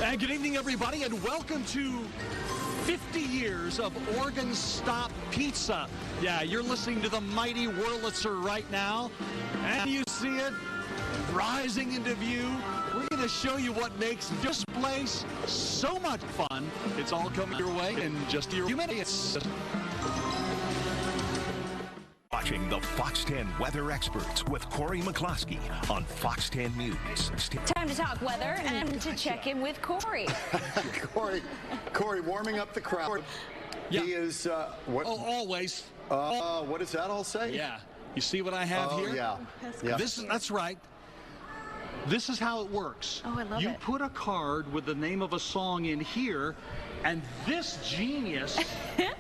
And good evening, everybody, and welcome to 50 years of Oregon Stop Pizza. Yeah, you're listening to the mighty Wurlitzer right now, and you see it rising into view. We're going to show you what makes this place so much fun. It's all coming your way in just a few minutes. Watching the Fox 10 Weather Experts with Cory McCloskey on Fox 10 News. Time to talk weather and to check in with Cory. Cory, warming up the crowd. Yeah. He is, what? Oh, always. What does that all say? Yeah. You see what I have here? Yeah. That's right. This is how it works. Oh, I love you it. put a card with the name of a song in here, and this genius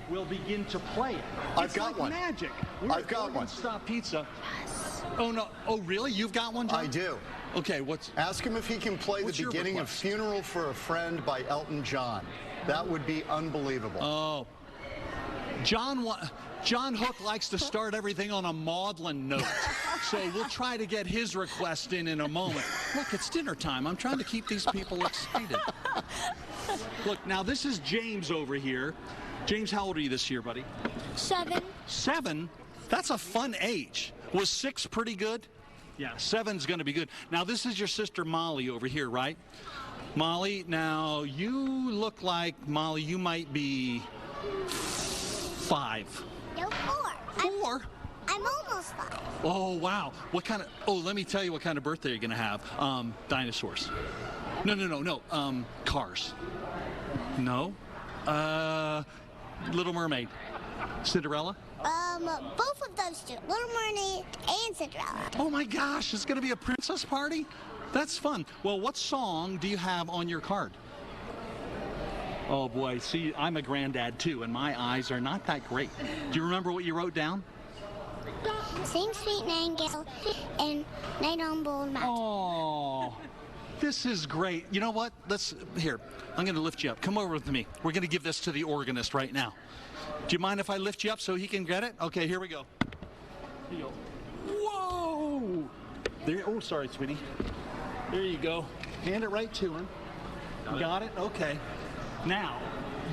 will begin to play it. I've got one. Magic. I've got one. Stop Pizza. Yes. Oh no. Oh really? You've got one, John? I do. Okay. What's? Ask him if he can play the beginning of "Funeral for a Friend" by Elton John. That would be unbelievable. Oh. John Hook likes to start everything on a maudlin note, so we'll try to get his request in a moment. Look, it's dinner time. I'm trying to keep these people excited. Look, now this is James over here. James, how old are you this year, buddy? 7. 7? That's a fun age. Was 6 pretty good? Yeah, 7's going to be good. Now, this is your sister Molly over here, right? Molly, now you look like, Molly, you might be 5. No, 4. 4? I'm almost 5. Oh, wow. What kind of, oh, let me tell you what kind of birthday you're going to have. Dinosaurs. No. Cars. No. Little Mermaid. Cinderella? Both of those two. Little Mermaid and Cinderella. Oh, my gosh. It's going to be a princess party? That's fun. Well, what song do you have on your card? Oh, boy. See, I'm a granddad, too, and my eyes are not that great. Do you remember what you wrote down? Sing Sweet Nightingale and Night on Bold Mountain. Oh, this is great. You know what? Here, I'm going to lift you up. Come over with me. We're going to give this to the organist right now. Do you mind if I lift you up so he can get it? Okay, here we go. Here you go. Whoa! There. Oh, sorry, sweetie. There you go. Hand it right to him. Got it? Okay. Now,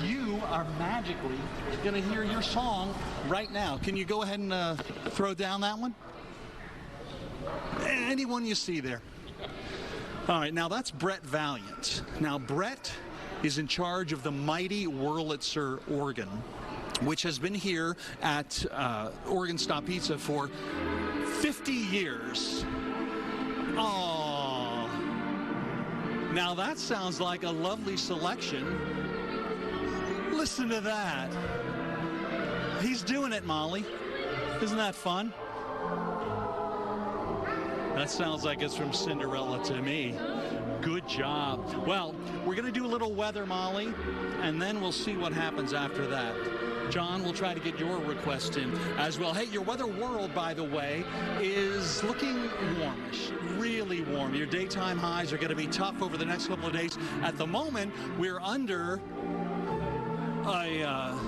you are magically going to hear your song right now. Can you go ahead and throw down that one? Anyone you see there. All right, now that's Brett Valiant. Now, Brett is in charge of the mighty Wurlitzer organ, which has been here at Oregon Stop Pizza for 50 years. Oh, now that sounds like a lovely selection. Listen to that. He's doing it, Molly. Isn't that fun? That sounds like it's from Cinderella to me. Good job. Well, we're going to do a little weather, Molly, and then we'll see what happens after that. John, we'll try to get your request in as well. Hey, your weather world, by the way, is looking warmish, really warm. Your daytime highs are going to be tough over the next couple of days. At the moment, we're under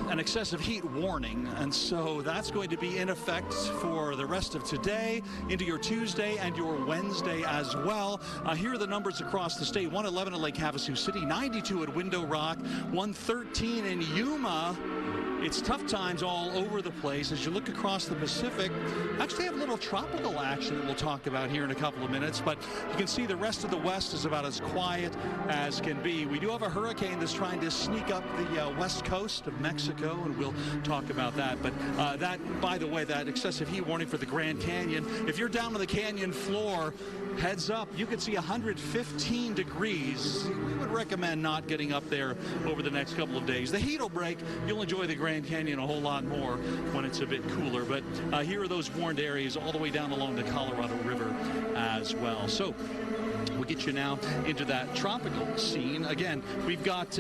an excessive heat warning, and so that's going to be in effect for the rest of today into your Tuesday and your Wednesday as well. Here are the numbers across the state. 111 at Lake Havasu City, 92 at Window Rock, 113 in Yuma. It's tough times all over the place as you look across the Pacific. Actually have a little tropical action that we'll talk about here in a couple of minutes, but you can see the rest of the West is about as quiet as can be. We do have a hurricane that's trying to sneak up the west coast of Mexico, and we'll talk about that. But that, by the way, that excessive heat warning for the Grand Canyon, if you're down on the canyon floor, heads up, you can see 115 degrees. We would recommend not getting up there over the next couple of days. The heat will break. You'll enjoy the Grand Canyon a whole lot more when it's a bit cooler. But here are those warned areas all the way down along the Colorado River as well. So we'll get you now into that tropical scene. Again, we've got,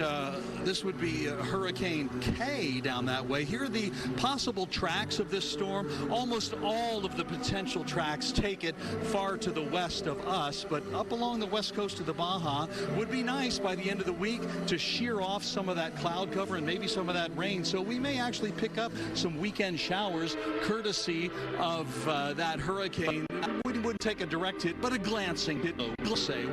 this would be Hurricane K down that way. Here are the possible tracks of this storm. Almost all of the potential tracks take it far to the west of us, but up along the west coast of the Baja would be nice by the end of the week to shear off some of that cloud cover and maybe some of that rain. So we may actually pick up some weekend showers courtesy of that hurricane. We wouldn't take a direct hit, but a glancing hit.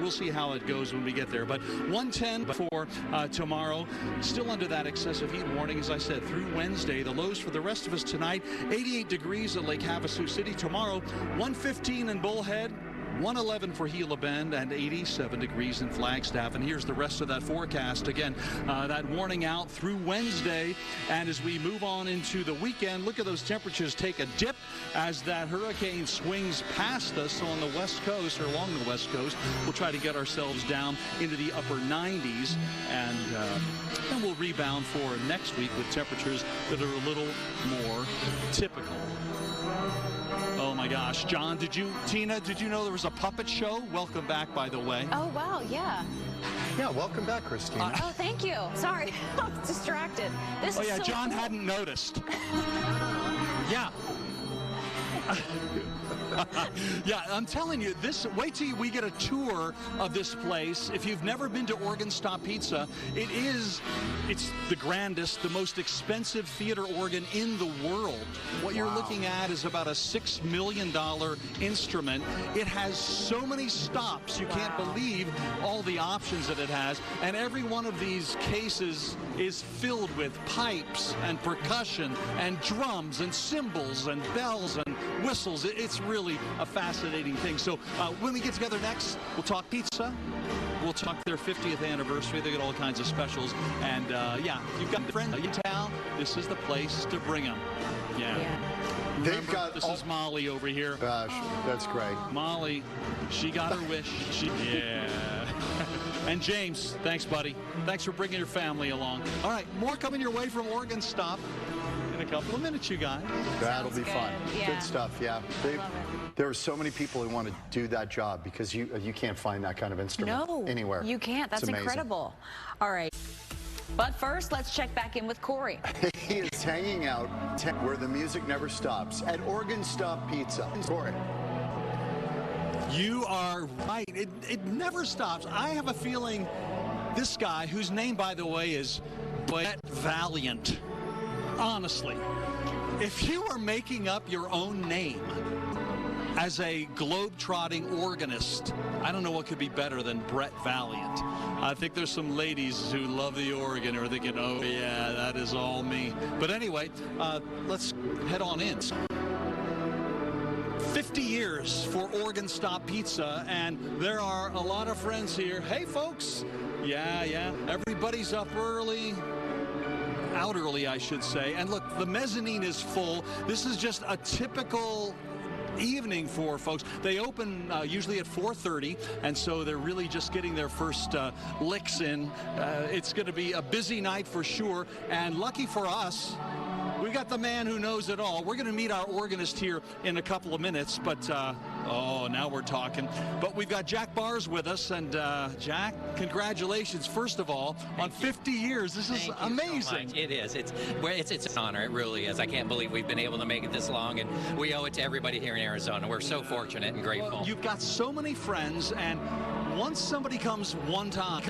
We'll see how it goes when we get there. But 110 for tomorrow. Still under that excessive heat warning, as I said, through Wednesday. The lows for the rest of us tonight, 88 degrees at Lake Havasu City. Tomorrow, 115 in Bullhead. 111 for Gila Bend and 87 degrees in Flagstaff. And here's the rest of that forecast. Again, that warning out through Wednesday. And as we move on into the weekend, look at those temperatures take a dip as that hurricane swings past us on the west coast, or along the west coast. We'll try to get ourselves down into the upper 90s. And then we'll rebound for next week with temperatures that are a little more typical. Oh my gosh, John, Tina, did you know there was a puppet show? Welcome back, by the way. Oh, wow, yeah. Yeah, welcome back, Christina. Oh, thank you. Sorry, I was distracted. This is so John cool. hadn't noticed. Yeah. Yeah, I'm telling you, wait till we get a tour of this place. If you've never been to Organ Stop Pizza, it's the grandest, the most expensive theater organ in the world. What you're looking at is about a $6 million instrument. It has so many stops, you can't believe all the options that it has. And every one of these cases is filled with pipes and percussion and drums and cymbals and bells and whistles. It's really a fascinating thing. So when we get together next, we'll talk pizza. We'll talk their 50th anniversary. They get all kinds of specials. And yeah, if you've got friends in town, this is the place to bring them. Yeah. They've got. This is Molly over here. Gosh, that's great. Molly, she got her wish. Yeah. And James, thanks, buddy. Thanks for bringing your family along. All right, more coming your way from Organ Stop in a couple of minutes, you guys. That'll be fun. Yeah. Good stuff, yeah. There are so many people who want to do that job because you can't find that kind of instrument anywhere. You can't. That's incredible. All right. But first, let's check back in with Cory. He is hanging out where the music never stops at Organ Stop Pizza. Cory. You are right. It never stops. I have a feeling this guy, whose name, by the way, is Brett Valiant. Honestly, if you are making up your own name as a globe-trotting organist, I don't know what could be better than Brett Valiant. I think there's some ladies who love the organ who are thinking, oh yeah, that is all me. But anyway, let's head on in. 50 years for Organ Stop Pizza, and there are a lot of friends here. Hey folks, yeah, everybody's up early. Out early, I should say. And look, the mezzanine is full. This is just a typical evening for folks. They open usually at 4:30, and so they're really just getting their first licks in. It's going to be a busy night for sure, and lucky for us, we got the man who knows it all. We're going to meet our organist here in a couple of minutes, but oh, now we're talking. But we've got Jack Bars with us, and Jack, congratulations, first of all, on 50 years. This is amazing. So much. It is. It's an honor. It really is. I can't believe we've been able to make it this long, and we owe it to everybody here in Arizona. We're so fortunate and grateful. Well, you've got so many friends, and once somebody comes one time,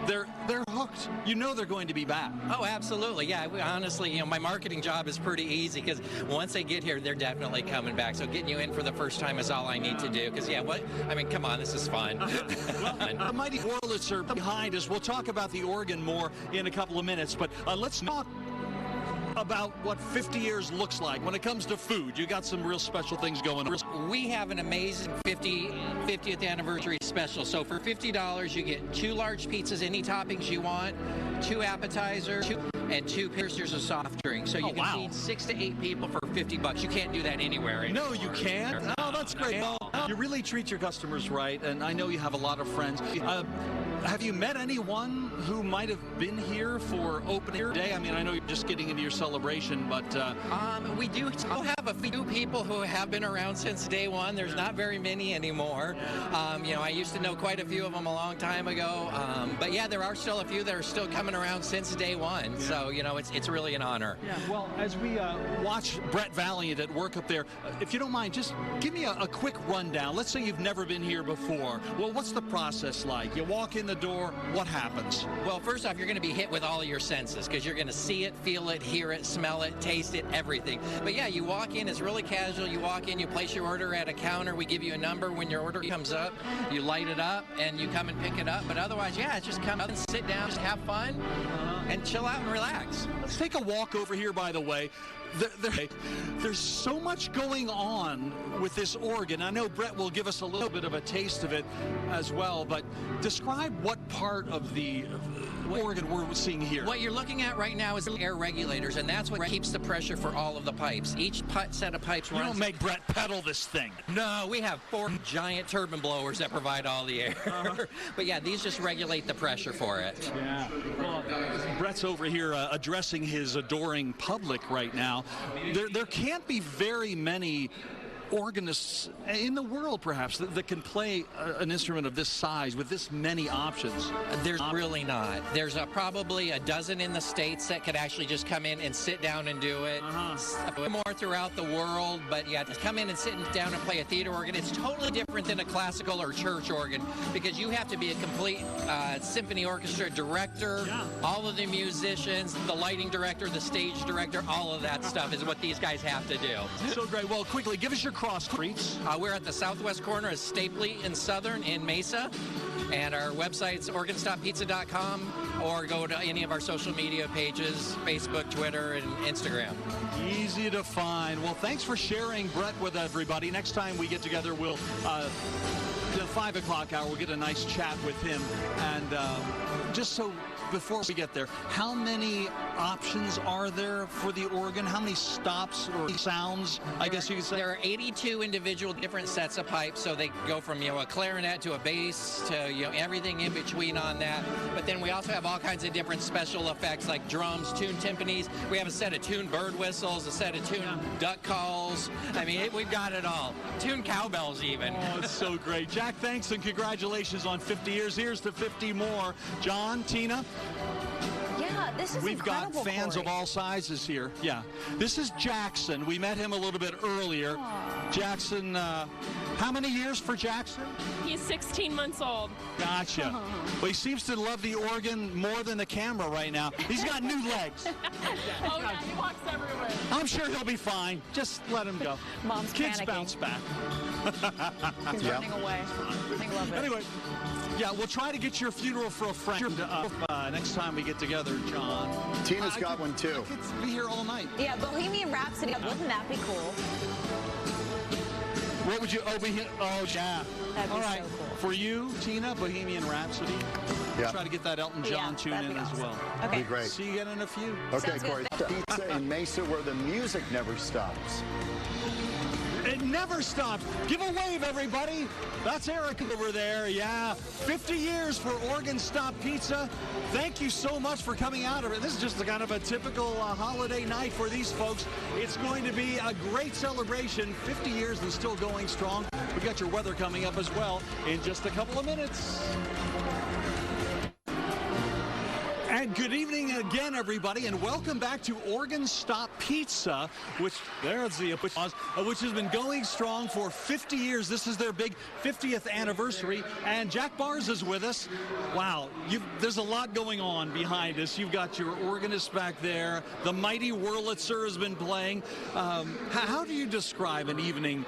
they're hooked. You know they're going to be back. Oh, absolutely. Yeah, honestly, my marketing job is pretty easy because once they get here, they're definitely coming back. So getting you in for the first time is all I need to do. Because, come on, this is fun. Well, the mighty Wurlitz are behind us. We'll talk about the organ more in a couple of minutes, but let's talk about what 50 years looks like when it comes to food. You got some real special things going on. We have an amazing 50th anniversary special. So for $50, you get 2 large pizzas, any toppings you want, 2 appetizers, and 2 piercers of soft drink. So you can feed 6 to 8 people for $50. You can't do that anywhere anymore. No, you can't. Oh, that's great. Well, you really treat your customers right, and I know you have a lot of friends. Have you met anyone who might have been here for opening day? I mean, I know you're just getting into your celebration, but we do still have a few people who have been around since day one. There's not very many anymore. I used to know quite a few of them a long time ago. But yeah, there are still a few that are still coming around since day one. Yeah. So, it's really an honor. Yeah. Well, as we watch Brett Valiant at work up there, if you don't mind, just give me a quick rundown rundown. Let's say you've never been here before. Well, what's the process like? You walk in the door, what happens? Well, first off, you're going to be hit with all of your senses because you're going to see it, feel it, hear it, smell it, taste it, everything. But yeah, you walk in, it's really casual. You walk in, you place your order at a counter. We give you a number. When your order comes up, you light it up and you come and pick it up. But otherwise, yeah, just come up and sit down, just have fun and chill out and relax. Let's take a walk over here, by the way. There's so much going on with this organ. I know Brett will give us a little bit of a taste of it as well, but describe what part of the organ we're seeing here. What you're looking at right now is air regulators, and that's what keeps the pressure for all of the pipes. Each set of pipes runs... You don't make Brett pedal this thing. No, we have 4 giant turbine blowers that provide all the air. But yeah, these just regulate the pressure for it. Yeah. Well, Brett's over here addressing his adoring public right now. There can't be very many organists in the world, perhaps, that can play an instrument of this size with this many options. There's really not. There's probably a dozen in the States that could actually just come in and sit down and do it. More throughout the world, but yeah, to come in and sit down and play a theater organ, it's totally different than a classical or church organ because you have to be a complete symphony orchestra director, all of the musicians, the lighting director, the stage director, all of that stuff is what these guys have to do. So great. Well, quickly, give us your cross streets. We're at the southwest corner of Stapley and Southern in Mesa, and our website's organstoppizza.com, or go to any of our social media pages, Facebook, Twitter, and Instagram. Easy to find. Well, thanks for sharing, Brett, with everybody. Next time we get together, we'll the 5 o'clock hour, we'll get a nice chat with him. And just so before we get there, how many options are there for the organ? How many stops or sounds, I guess you could say? There are 82 individual different sets of pipes, so they go from, a clarinet to a bass to, everything in between on that. But then we also have all kinds of different special effects like drums, tuned timpanis. We have a set of tuned bird whistles, a set of tuned duck calls. I mean, we've got it all. Tuned cowbells even. Oh, it's so great. Jack, thanks and congratulations on 50 years. Here's to 50 more. John, Tina? Yeah, this is We've got incredible, fans Cory. of all sizes here. Yeah. This is Jackson. We met him a little bit earlier. Aww. Jackson, how many years for Jackson? He's 16 months old. Gotcha. Well, he seems to love the organ more than the camera right now. He's got new legs. Oh, yeah, he walks everywhere. I'm sure he'll be fine. Just let him go. Mom's Kids panicking. bounce back. He's running away. I love it. Anyway, yeah, we'll try to get your funeral for a friend next time we get together, John. Tina's got one too. I could be here all night. Yeah, Bohemian Rhapsody. Wouldn't that be cool? What would you? Oh, yeah. That'd be all right. so cool. For you, Tina, Bohemian Rhapsody. Yeah. Try to get that Elton John tune that'd in be as awesome. well. Okay. That'd be great. See you again in a few. Okay, Sounds good. Cory. Pizza in Mesa where the music never stops. It never stops. Give a wave, everybody. That's Eric over there. Yeah, 50 years for Organ Stop Pizza. Thank you so much for coming out of it. This is just kind of a typical holiday night for these folks. It's going to be a great celebration. 50 years and still going strong. We've got your weather coming up as well in just a couple of minutes. And good evening again, everybody, and welcome back to Organ Stop Pizza, which has been going strong for 50 years. This is their big 50th anniversary, and Jack Bars is with us. Wow, there's a lot going on behind us. You've got your organist back there. The mighty Wurlitzer has been playing. How do you describe an evening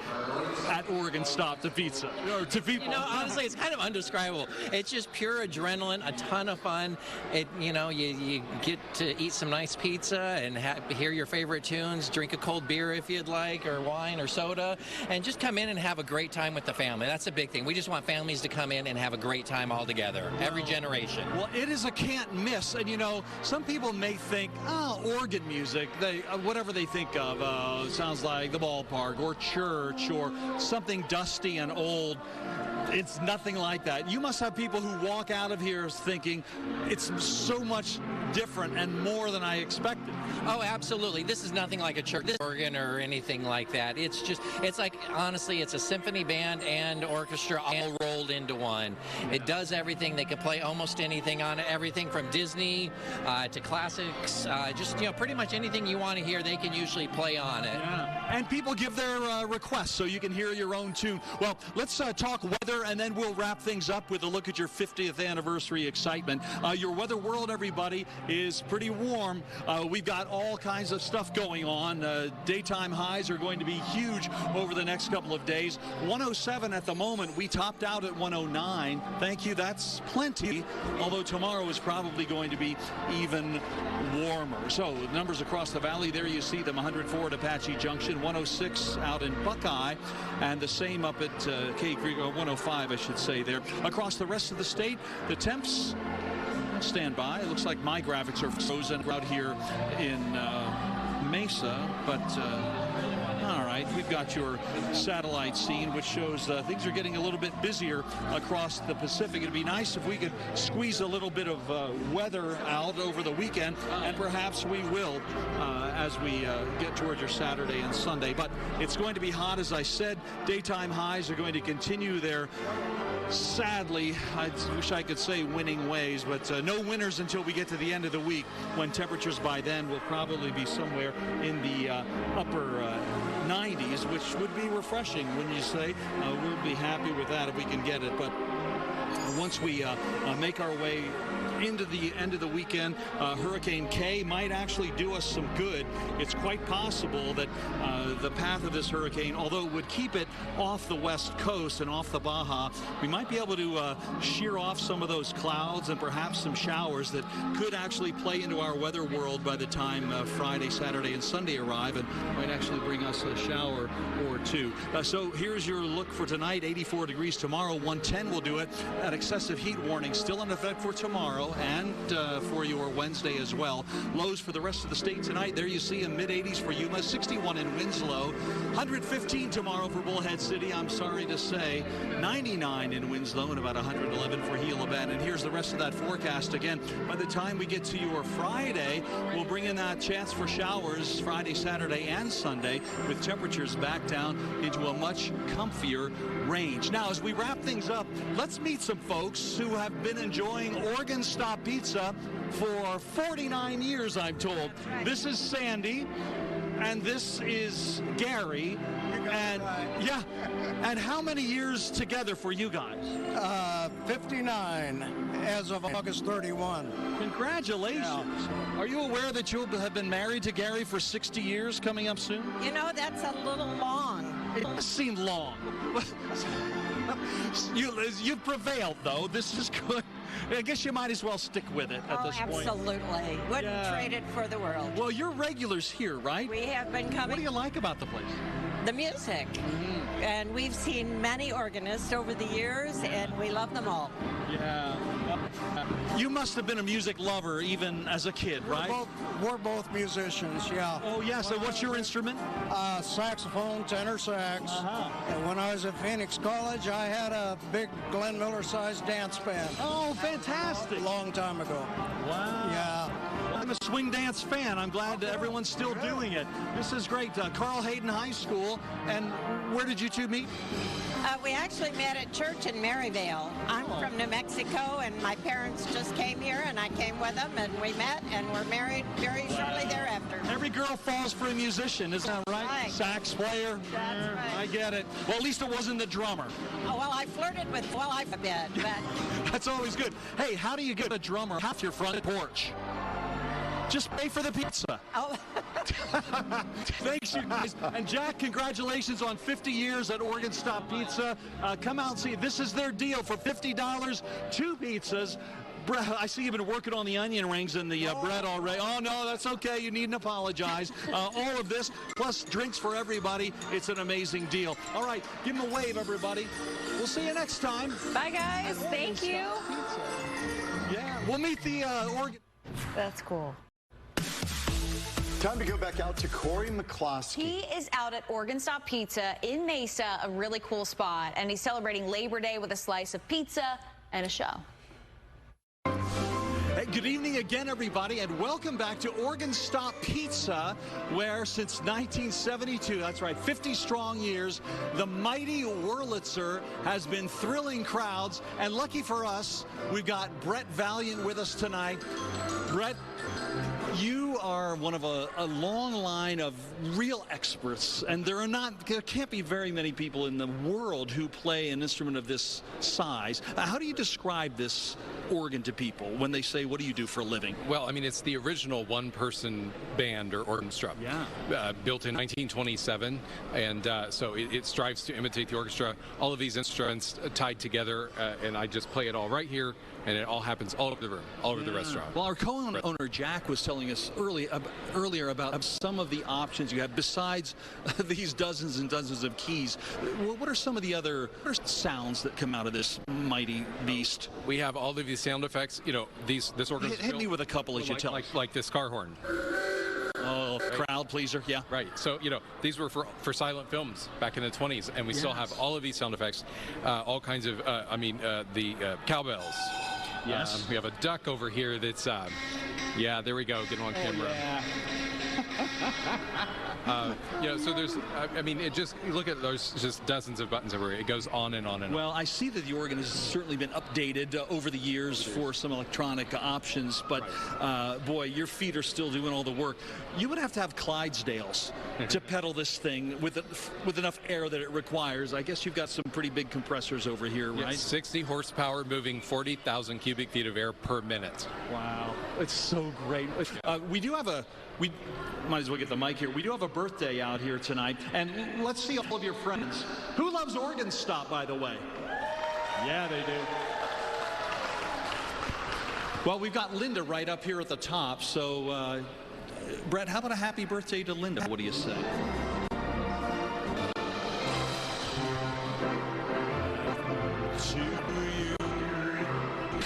at Organ Stop to Pizza? Or to people? Honestly, it's kind of undescribable. It's just pure adrenaline, a ton of fun. You get to eat some nice pizza and hear your favorite tunes, drink a cold beer if you'd like, or wine or soda, and just come in and have a great time with the family. That's a big thing. We just want families to come in and have a great time all together, every generation. Well, it is a can't miss. And, some people may think, organ music, whatever they think of, sounds like the ballpark or church or something dusty and old. It's nothing like that. You must have people who walk out of here thinking it's so much different and more than I expected. Oh, absolutely. This is nothing like a church organ or anything like that. It's like, honestly, it's a symphony band and orchestra all rolled into one. It does everything. They can play almost anything on it, everything from Disney to classics, pretty much anything you want to hear, they can usually play on it. Yeah. And people give their requests so you can hear your own tune. Well, let's talk weather, and then we'll wrap things up with a look at your 50th anniversary excitement. Your weather world, everybody, is pretty warm. We've got all kinds of stuff going on. Daytime highs are going to be huge over the next couple of days. 107 at the moment. We topped out at 109. Thank you. That's plenty, although tomorrow is probably going to be even warmer. So numbers across the valley, there you see them. 104 at Apache Junction, 106 out in Buckeye, and the same up at Cave Creek, 105, I should say there. Across the rest of the state, the temps stand by. It looks like my graphics are frozen out here in Mesa, but all right, we've got your satellite scene, which shows things are getting a little bit busier across the Pacific. It'd be nice if we could squeeze a little bit of weather out over the weekend, and perhaps we will as we get towards your Saturday and Sunday. But it's going to be hot, as I said. Daytime highs are going to continue their, sadly, I wish I could say winning ways, but no winners until we get to the end of the week, when temperatures by then will probably be somewhere in the upper 90s, which would be refreshing, wouldn't you say? We'll be happy with that if we can get it. But once we make our way into the end of the weekend, Hurricane K might actually do us some good. It's quite possible that the path of this hurricane, although it would keep it off the west coast and off the Baja, we might be able to shear off some of those clouds and perhaps some showers that could actually play into our weather world by the time Friday, Saturday, and Sunday arrive, and might actually bring us a shower or two. So here's your look for tonight. 84 degrees tomorrow, 110 will do it. That excessive heat warning still in effect for tomorrow and for your Wednesday as well. Lows for the rest of the state tonight. There you see a mid-80s for Yuma, 61 in Winslow, 115 tomorrow for Bullhead City, I'm sorry to say, 99 in Winslow, and about 111 for Gila Bend. And here's the rest of that forecast again. By the time we get to your Friday, we'll bring in that chance for showers Friday, Saturday, and Sunday, with temperatures back down into a much comfier range. Now, as we wrap things up, let's meet some folks who have been enjoying Oregon Stop Pizza for 49 years, I'm told. This is Sandy, and this is Gary, and yeah, and how many years together for you guys? 59 as of August 31. Congratulations. Yeah. Are you aware that you'll have been married to Gary for 60 years coming up soon? You know, that's a little long. It does seem long. You've prevailed, though. This is good. I guess you might as well stick with it at this point. Absolutely. Wouldn't trade it for the world. Well, you're regulars here, right? We have been coming. What do you like about the place? The music. Mm-hmm. And we've seen many organists over the years, and we love them all. Yeah. You must have been a music lover even as a kid, right? We're both musicians, yeah. Oh, yeah. So what's your instrument? Saxophone, tenor sax. And when I was at Phoenix College, I had a big Glenn Miller-sized dance band. Oh, fantastic. A long time ago. Wow. Yeah. I'm a swing dance fan. I'm glad that everyone's still doing it. This is great. Carl Hayden High School. And where did you two meet? We actually met at church in Maryvale. I'm from New Mexico, and my parents just came here, and I came with them, and we met, and were married very shortly thereafter. Every girl falls for a musician, isn't that right? Sax player. That's right. I get it. Well, at least it wasn't the drummer. Oh, well, I flirted with life a bit, but... That's always good. Hey, how do you get a drummer off your front porch? Just pay for the pizza. Oh. Thanks, you guys. And Jack, congratulations on 50 years at Oregon Stop Pizza. Come out and see. This is their deal for $50, 2 pizzas. I see you've been working on the onion rings and the bread already. Oh, no, that's okay. You needn't apologize. All of this, plus drinks for everybody. It's an amazing deal. All right, give them a wave, everybody. We'll see you next time. Bye, guys. Thank you. Yeah, we'll meet the Oregon. That's cool. Time to go back out to Cory McCloskey. He is out at Oregon Stop Pizza in Mesa, a really cool spot, and he's celebrating Labor Day with a slice of pizza and a show. Hey, good evening again, everybody, and welcome back to Oregon Stop Pizza, where since 1972, that's right, 50 strong years, the mighty Wurlitzer has been thrilling crowds. And lucky for us, we've got Brett Valiant with us tonight. Brett, You are one of a long line of real experts, and there can't be very many people in the world who play an instrument of this size. How do you describe this organ to people when they say, what do you do for a living? Well, I mean, it's the original one-person band or orchestra. Yeah. Built in 1927, and so it strives to imitate the orchestra. All of these instruments tied together, and I just play it all right here, and it all happens all over the room, all over the restaurant. Well, our co-owner Jack was telling us earlier about some of the options you have besides these dozens and dozens of keys. What are some of the other sounds that come out of this mighty beast? We have all of these sound effects. You know, this organ. Hit me with a couple as you tell. Like this car horn. Oh, right. Crowd pleaser, yeah. Right. So, you know, these were for silent films back in the 20s, and we still have all of these sound effects, all kinds of, the cowbells. Yes. We have a duck over here that's, yeah, there we go, getting on camera. Yeah. You know, so there's, I mean, look at those, just dozens of buttons everywhere. It goes on and on and on. Well, I see that the organ has certainly been updated over the years for some electronic options, but boy, your feet are still doing all the work. You would have to have Clydesdales to pedal this thing with enough air that it requires. I guess you've got some pretty big compressors over here, right? Yes, 60 horsepower moving 40,000 cubic feet of air per minute. Wow. It's so great. We might as well get the mic here. We do have a birthday out here tonight, and let's see all of your friends. Who loves Organ Stop, by the way? Yeah, they do. Well, we've got Linda right up here at the top, so Brett, how about a happy birthday to Linda? What do you say? To you,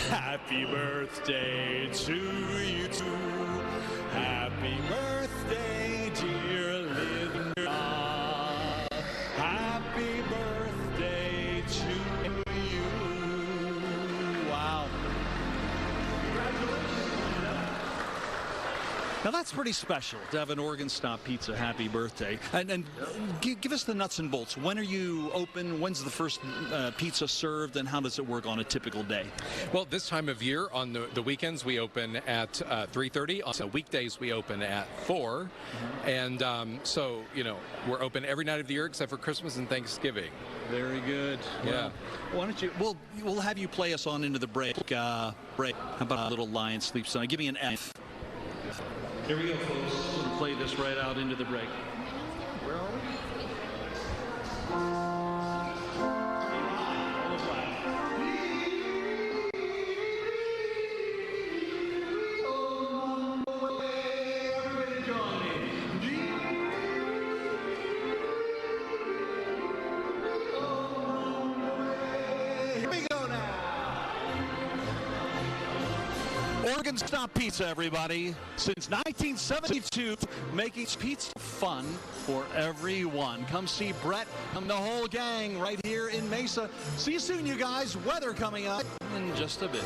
happy birthday to you. Happy birthday, dear Linda. Happy birthday to you. Wow. Now that's pretty special to have an Organ Stop Pizza happy birthday. And give us the nuts and bolts. When are you open? When's the first pizza served? And how does it work on a typical day? Well, this time of year, on the weekends, we open at 3:30. On weekdays, we open at 4. And so, you know, we're open every night of the year except for Christmas and Thanksgiving. Very good. Yeah. Well, why don't you? We'll have you play us on into the break. How about a little Lion Sleeps Tonight? Give me an F. Here we go, folks. We'll play this right out into the break. Where are we? Organ Stop Pizza, everybody. Since 1972, making pizza fun for everyone. Come see Brett and the whole gang right here in Mesa. See you soon, you guys. Weather coming up in just a bit.